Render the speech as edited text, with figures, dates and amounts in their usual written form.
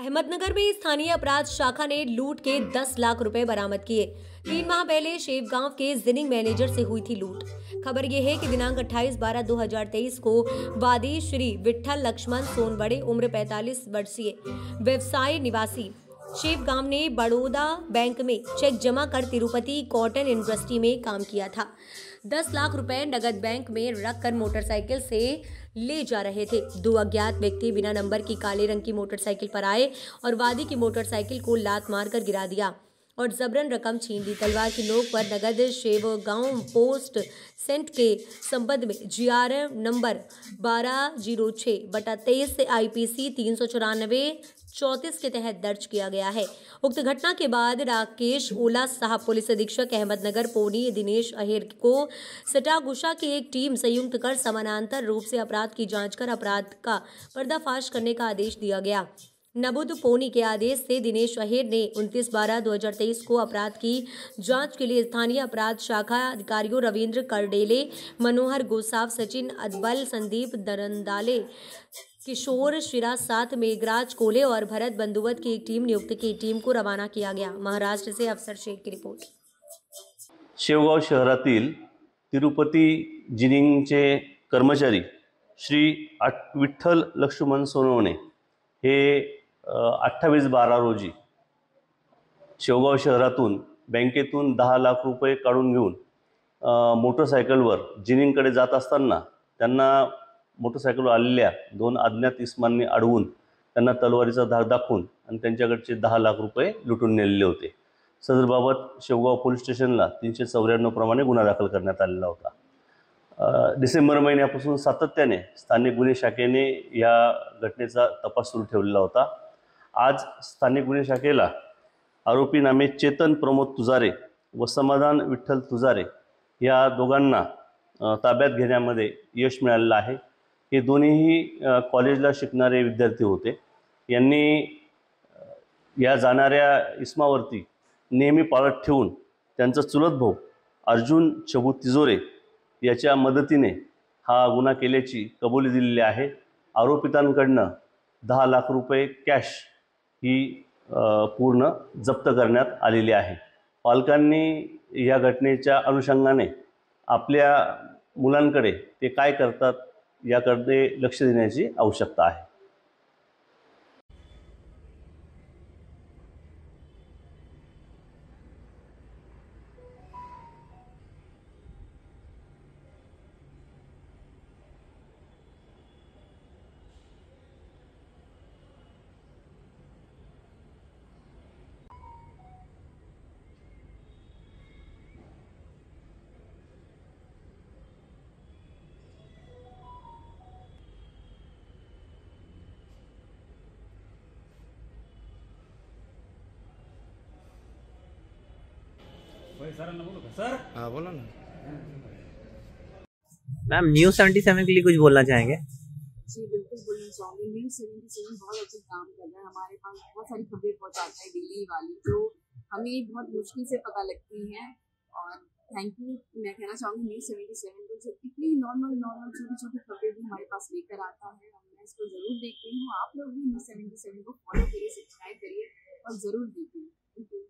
अहमदनगर में स्थानीय अपराध शाखा ने लूट के 10 लाख रुपए बरामद किए। 3 माह पहले शेव गांव के जिनिंग मैनेजर से हुई थी लूट। खबर यह है कि दिनांक 28/12/2023 को वादी श्री विठल लक्ष्मण सोनवड़े उम्र 45 वर्षीय व्यवसाय निवासी शेव गांव ने बड़ौदा बैंक में चेक जमा कर तिरुपति कॉटन इंडस्ट्री में काम किया था। 10 लाख रुपए नगद बैंक में रखकर मोटरसाइकिल से ले जा रहे थे। दो अज्ञात व्यक्ति बिना नंबर की काले रंग की मोटरसाइकिल पर आए और वादी की मोटरसाइकिल को लात मारकर गिरा दिया और जबरन रकम छीन ली। तलवार की नोक पर नगद शेव गांव पोस्ट सेंट के संबंध में GR नंबर 1206/23 IPC 394/34 के तहत दर्ज किया गया है। उक्त घटना के बाद राकेश ओला साहब पुलिस अधीक्षक अहमदनगर पोनी दिनेश अहिर को सटागुशा की एक टीम संयुक्त कर समानांतर रूप से अपराध की जांच कर अपराध का पर्दाफाश करने का आदेश दिया गया। नबुद पोनी के आदेश से दिनेश अहिर ने 29/12/2023 को अपराध की जांच के लिए स्थानीय अपराध शाखा अधिकारियों रविंद्र करडेले, मनोहर गोसाव, सचिन अदबल, संदीप दरंदाले, किशोर शिरा साथ मेघराज कोले और भरत बंदुवत की एक टीम नियुक्त की। टीम को रवाना किया गया। महाराष्ट्र से अफसर शेख की रिपोर्ट। शेवगाव शहरातील तिरुपती जिनिंगचे कर्मचारी श्री विठ्ठल लक्ष्मण सोनवणे हे 28/12 रोजी शेवगाव शहरातून बँकेतून 10 लाख रुपये काढून घेऊन मोटरसायकलवर जिनिंगकडे जात असताना त्यांना मोटरसायकलवर आलेल्या 2 अज्ञात इसमांनी अडवून त्यांना तलवारीचा धाक दाखवून आणि त्यांच्याकडचे 10 लाख रुपये लुटून नेलेले होते। सदरबाबत शेवगाव पोलीस स्टेशनला 394 प्रमाणे गुन्हा दाखल करण्यात आलेला होता। डिसेंबर महिन्यापासून सातत्याने स्थानिक गुन्हे शाखेने या घटनेचा तपास सुरू ठेवलेला होता। आज स्थानिक गुन्हे शाखेला आरोपी नामे चेतन प्रमोद तुजारे व समाधान विठ्ठल तुजारे या दोघांना ताब्यात घेण्यामध्ये यश मिळालेलं आहे। हे दोन्हीही कॉलेजला शिकणारे विद्यार्थी होते। यांनी या जाणाऱ्या इसमावरती नेहमी पाळत ठेवून त्यांचा चुलत भाऊ अर्जुन चबू तिजोरे याच्या मदतीने हा गुन्हा केल्याची कबुली दिलेली आहे। आरोपितांकडनं 10 लाख रुपये कॅश ही पूर्ण जप्त करण्यात आलेली आहे। पालकांनी या घटनेच्या अनुषंगाने आपल्या मुलांकडे ते काय करतात याकडे लक्ष देण्याची आवश्यकता आहे। सर हाँ बोलो ना मैम। न्यूज़ 77 के लिए कुछ बोलना चाहेंगे? जी बिल्कुल बोलना चाहूँगी। न्यूज़ 77 बहुत अच्छा काम कर रहा है। हमारे पास बहुत सारी खबरें पहुँचाता है डेली वाली, जो हमें बहुत मुश्किल से पता लगती हैं। और थैंक यू मैं कहना चाहूँगी न्यूज़ 77 को, जो इतनी नॉर्मल छोटी छोटी खबरें भी हमारे पास लेकर आता है। मैं इसको ज़रूर देखती हूँ। आप लोग भी न्यूज़ 77 को फॉलो करिए, सब्सक्राइब करिए और ज़रूर देखिए। Thank you.